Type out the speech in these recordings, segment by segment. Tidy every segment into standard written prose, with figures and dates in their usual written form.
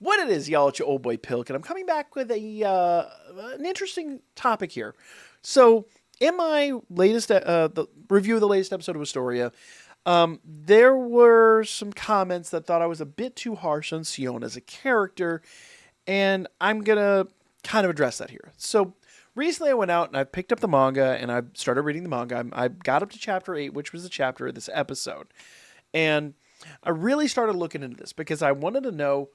What it is, y'all, it's your old boy Pilk, and I'm coming back with an interesting topic here. So, in my latest the review of the latest episode of Wistoria, there were some comments that thought I was a bit too harsh on Sion as a character, and I'm gonna kind of address that here. So, recently I went out and I picked up the manga and I started reading the manga. I got up to chapter 8, which was the chapter of this episode, and I really started looking into this because I wanted to know,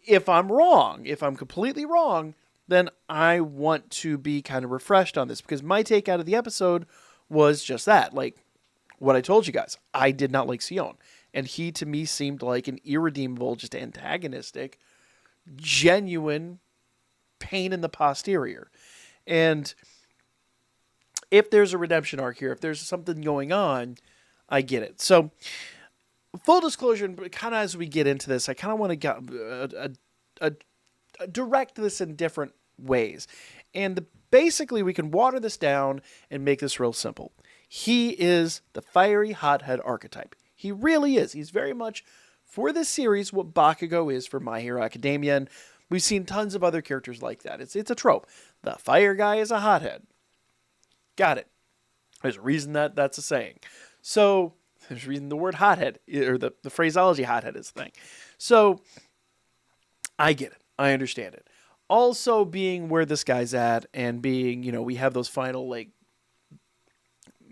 if I'm wrong, if I'm completely wrong, then I want to be kind of refreshed on this because my take out of the episode was just that. Like what I told you guys, I did not like Sion. And he to me seemed like an irredeemable, just antagonistic, genuine pain in the posterior. And if there's a redemption arc here, if there's something going on, I get it. So, full disclosure, kind of as we get into this, I kind of want to direct this in different ways. And basically, we can water this down and make this real simple. He is the fiery hothead archetype. He really is. He's very much, for this series, what Bakugo is for My Hero Academia. And we've seen tons of other characters like that. It's a trope. The fire guy is a hothead. Got it. There's a reason that's a saying. So, there's a reason the word hothead, or the phraseology hothead is a thing. So, I get it. I understand it. Also, being where this guy's at and being, we have those final,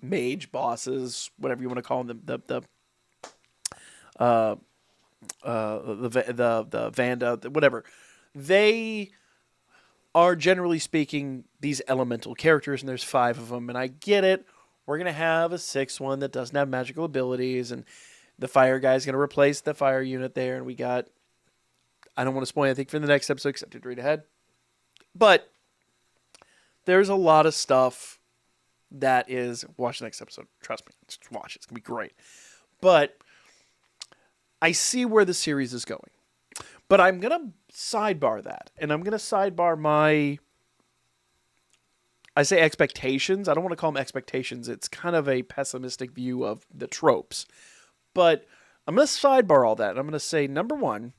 mage bosses, whatever you want to call them, the Vanda, whatever. They are, generally speaking, these elemental characters, and there's 5 of them, and I get it. We're going to have a 6th one that doesn't have magical abilities, and the fire guy's going to replace the fire unit there, and we got, I don't want to spoil anything for the next episode, except to read ahead, but there's a lot of stuff that is, watch the next episode, trust me, just watch it, it's going to be great, but I see where the series is going, but I'm going to sidebar that, and I'm going to sidebar I say expectations. I don't want to call them expectations. It's kind of a pessimistic view of the tropes. But I'm going to sidebar all that. And I'm going to say, number one,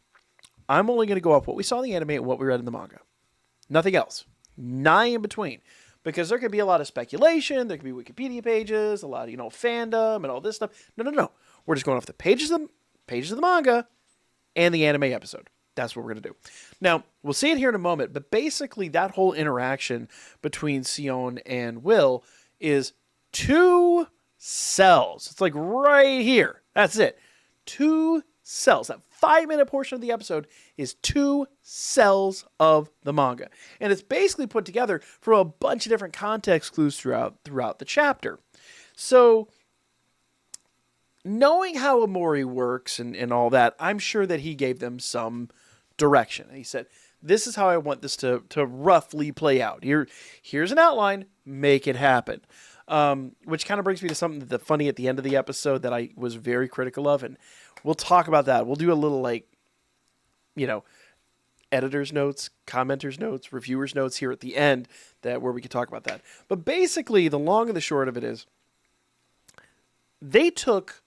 I'm only going to go off what we saw in the anime and what we read in the manga. Nothing else. Nothing in between. Because there could be a lot of speculation. There could be Wikipedia pages, a lot of, fandom and all this stuff. No. We're just going off the pages of the manga and the anime episode. That's what we're going to do. Now, we'll see it here in a moment, but basically that whole interaction between Sion and Will is 2 cells. It's like right here. That's it. 2 cells. That 5-minute portion of the episode is 2 cells of the manga. And it's basically put together from a bunch of different context clues throughout the chapter. So, knowing how Omori works and all that, I'm sure that he gave them some direction. He said, this is how I want this to roughly play out. Here's an outline, make it happen. Which kind of brings me to something that's funny at the end of the episode that I was very critical of, and we'll talk about that. We'll do a little editor's notes, commenters notes, reviewers notes here at the end where we can talk about that. But basically, the long and the short of it is, they took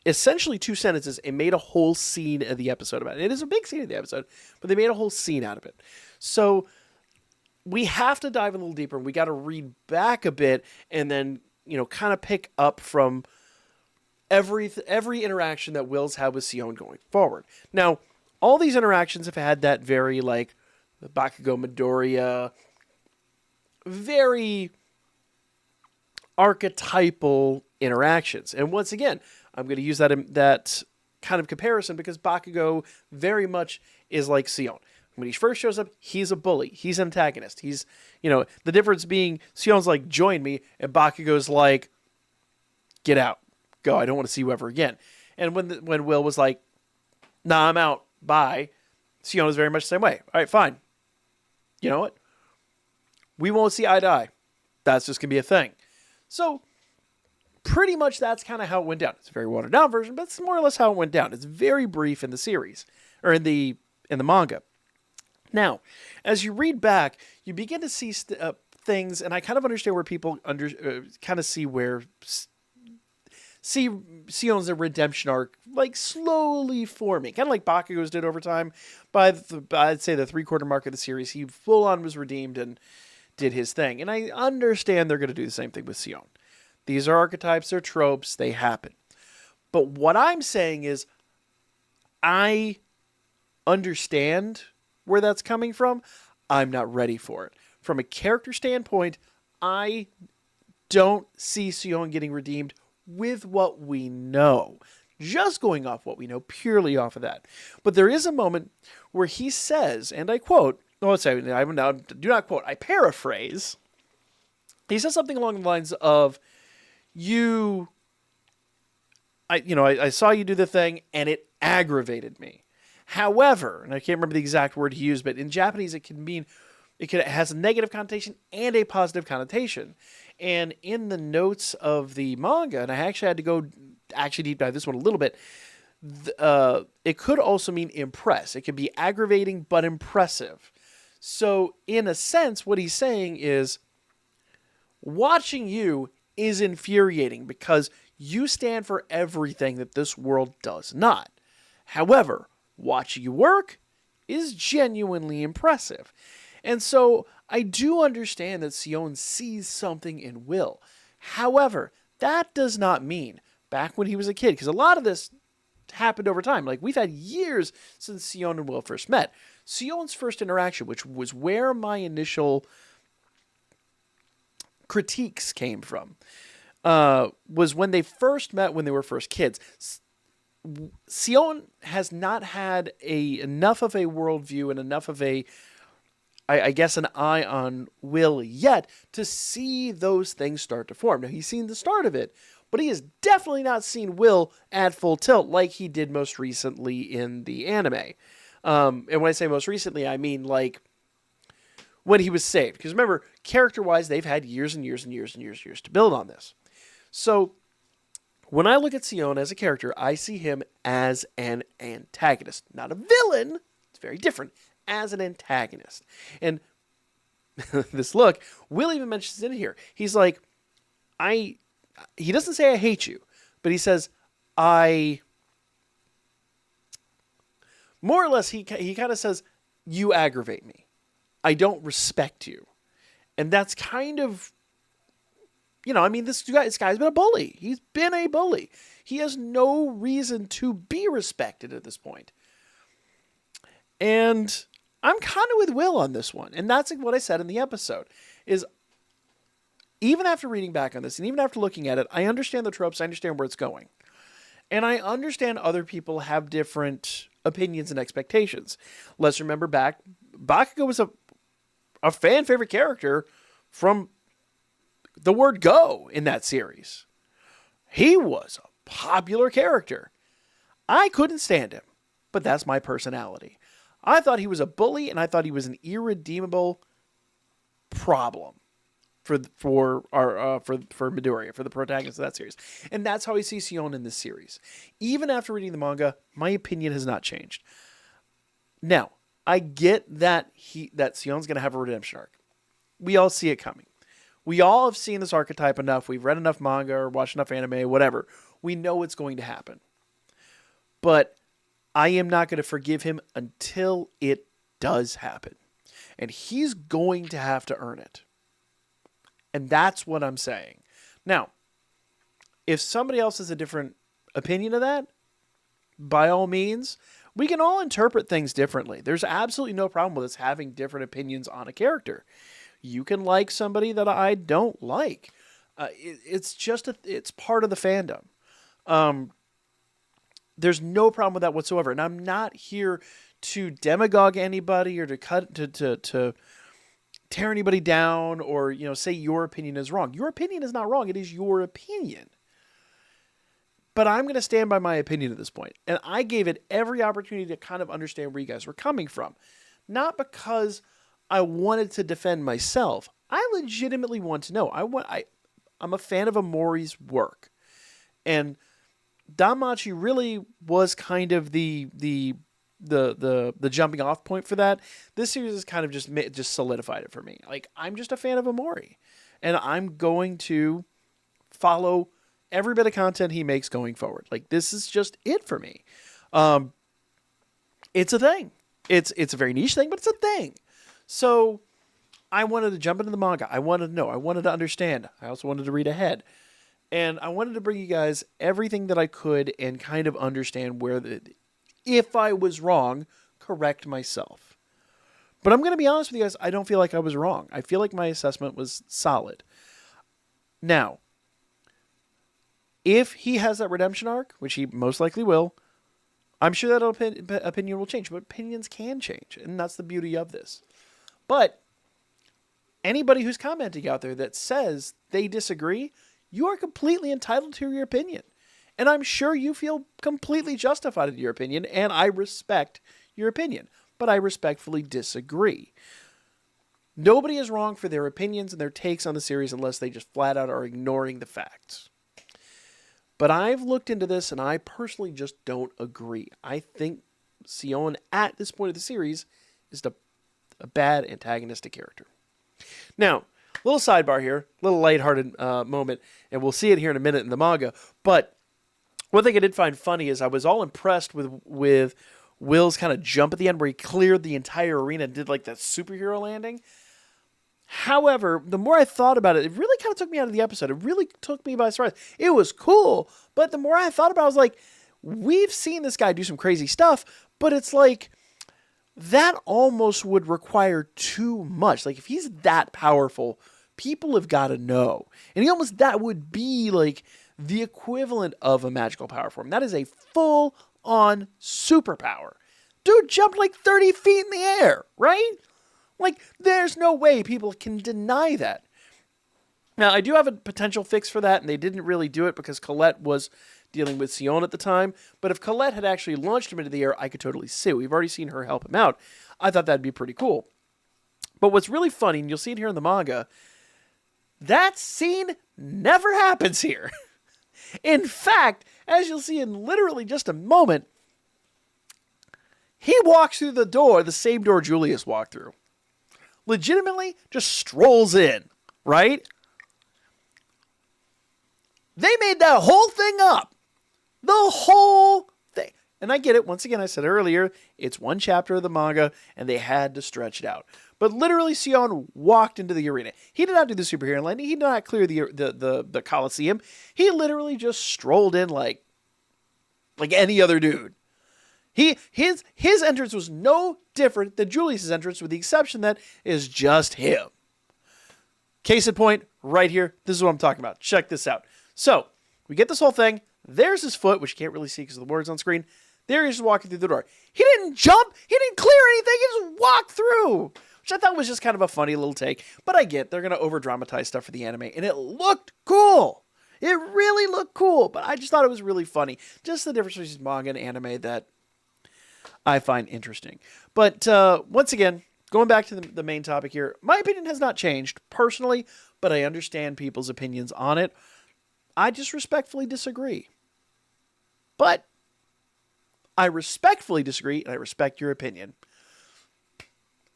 essentially 2 sentences and made a whole scene of the episode about it. It is a big scene of the episode, but they made a whole scene out of it. So we have to dive a little deeper. We got to read back a bit and then, kind of pick up from every interaction that Will's had with Sion going forward. Now, all these interactions have had that very, the Bakugo Midoriya, very archetypal interactions. And once again, I'm going to use that kind of comparison because Bakugo very much is like Sion. When he first shows up, he's a bully. He's an antagonist. He's, the difference being Sion's like, join me, and Bakugo's like, get out. Go. I don't want to see you ever again. And when Will was like, nah, I'm out. Bye. Sion was very much the same way. All right, fine. You know what? We won't see eye to eye. That's just going to be a thing. So, pretty much that's kind of how it went down. It's a very watered down version, but it's more or less how it went down. It's very brief in the series, or in the manga. Now, as you read back, you begin to see things, and I kind of understand where people kind of see where see Sion's redemption arc like slowly forming, kind of like Bakugo's did over time. I'd say the 3/4 mark of the series, he full on was redeemed and did his thing. And I understand they're going to do the same thing with Sion. These are archetypes, they're tropes, they happen. But what I'm saying is, I understand where that's coming from. I'm not ready for it. From a character standpoint, I don't see Sion getting redeemed with what we know. Just going off what we know, purely off of that. But there is a moment where he says, and I quote, do not quote, I paraphrase. He says something along the lines of, I saw you do the thing and it aggravated me. However, and I can't remember the exact word he used, but in Japanese it has a negative connotation and a positive connotation. And in the notes of the manga, and I actually had to go deep dive this one a little bit, it could also mean impress. It could be aggravating but impressive. So in a sense, what he's saying is, watching you is infuriating because you stand for everything that this world does not. However, watching you work is genuinely impressive. And so I do understand that Sion sees something in Will. However, that does not mean back when he was a kid, because a lot of this happened over time. Like, we've had years since Sion and Will first met. Sion's first interaction, which was where my initial critiques came from, was when they first met, when they were first kids. Sion has not had enough of a worldview and enough of an eye on Will yet to see those things start to form. Now, he's seen the start of it, but he has definitely not seen Will at full tilt like he did most recently in the anime. And when I say most recently, I mean like when he was saved. Because remember, character-wise, they've had years and years and years and years to build on this. So when I look at Sion as a character, I see him as an antagonist. Not a villain. It's very different. As an antagonist. And this look, Will even mentions in here. He's like, he doesn't say I hate you, but he says, more or less, he kind of says, you aggravate me. I don't respect you. And that's kind of, this guy's been a bully. He's been a bully. He has no reason to be respected at this point. And I'm kind of with Will on this one. And that's what I said in the episode, is even after reading back on this, and even after looking at it, I understand the tropes, I understand where it's going. And I understand other people have different opinions and expectations. Let's remember back, Bakugo was a fan favorite character from the word go in that series. He was a popular character. I couldn't stand him, but that's my personality. I thought he was a bully, and I thought he was an irredeemable problem for Midoriya, for the protagonist of that series. And that's how I see Sion in this series. Even after reading the manga, my opinion has not changed. Now, I get that Sion's going to have a redemption arc. We all see it coming. We all have seen this archetype enough. We've read enough manga or watched enough anime, whatever. We know it's going to happen. But I am not going to forgive him until it does happen. And he's going to have to earn it. And that's what I'm saying. Now, if somebody else has a different opinion of that, by all means, we can all interpret things differently. There's absolutely no problem with us having different opinions on a character. You can like somebody that I don't like. It's part of the fandom. There's no problem with that whatsoever. And I'm not here to demagogue anybody or to tear anybody down or, say your opinion is wrong. Your opinion is not wrong. It is your opinion. But I'm going to stand by my opinion at this point. And I gave it every opportunity to kind of understand where you guys were coming from. Not because I wanted to defend myself. I legitimately want to know. I'm a fan of Omori's work. And Danmachi really was kind of the jumping off point for that. This series has kind of just solidified it for me. Like, I'm just a fan of Omori, and I'm going to follow every bit of content he makes going forward. Like, this is just it for me. It's a thing. It's a very niche thing, but it's a thing. So I wanted to jump into the manga. I wanted to know. I wanted to understand. I also wanted to read ahead. And I wanted to bring you guys everything that I could and kind of understand if I was wrong, correct myself. But I'm going to be honest with you guys, I don't feel like I was wrong. I feel like my assessment was solid. Now, if he has that redemption arc, which he most likely will, I'm sure that opinion will change. But opinions can change, and that's the beauty of this. But anybody who's commenting out there that says they disagree, you are completely entitled to your opinion. And I'm sure you feel completely justified in your opinion, and I respect your opinion. But I respectfully disagree. Nobody is wrong for their opinions and their takes on the series unless they just flat out are ignoring the facts. But I've looked into this, and I personally just don't agree. I think Sion, at this point of the series, is a bad antagonistic character. Now, little sidebar here, little lighthearted moment, and we'll see it here in a minute in the manga. But one thing I did find funny is I was all impressed with Will's kind of jump at the end where he cleared the entire arena and did like that superhero landing. However, the more I thought about it, it really kind of took me out of the episode. It really took me by surprise. It was cool, but the more I thought about it, I was like, we've seen this guy do some crazy stuff, but it's like, that almost would require too much. Like, if he's that powerful, people have got to know. And that would be like the equivalent of a magical power form. That is a full-on superpower. Dude jumped like 30 feet in the air, right? Like, there's no way people can deny that. Now, I do have a potential fix for that, and they didn't really do it because Colette was dealing with Sion at the time. But if Colette had actually launched him into the air, I could totally see it. We've already seen her help him out. I thought that'd be pretty cool. But what's really funny, and you'll see it here in the manga, that scene never happens here. In fact, as you'll see in literally just a moment, he walks through the door, the same door Julius walked through. Legitimately just strolls in, right? They made that whole thing up. The whole thing. And I get it. Once again, I said earlier, it's one chapter of the manga, and they had to stretch it out. But literally, Sion walked into the arena. He did not do the superhero landing. He did not clear the Coliseum. He literally just strolled in like any other dude. His entrance was no different than Julius's entrance, with the exception that is just him. Case in point, right here. This is what I'm talking about. Check this out. So, we get this whole thing. There's his foot, which you can't really see because of the words on screen. There he is walking through the door. He didn't jump. He didn't clear anything. He just walked through, which I thought was just kind of a funny little take. But I get they're going to over-dramatize stuff for the anime, and it looked cool. It really looked cool, but I just thought it was really funny. Just the difference between manga and anime that I find interesting. But once again, going back to the main topic here, my opinion has not changed personally, but I understand people's opinions on it. I just respectfully disagree. But I respectfully disagree, and I respect your opinion.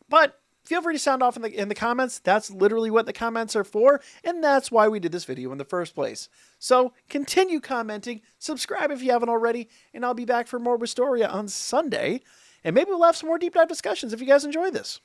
But feel free to sound off in the comments. That's literally what the comments are for, and that's why we did this video in the first place. So continue commenting, subscribe if you haven't already, and I'll be back for more Wistoria on Sunday. And maybe we'll have some more deep dive discussions if you guys enjoy this.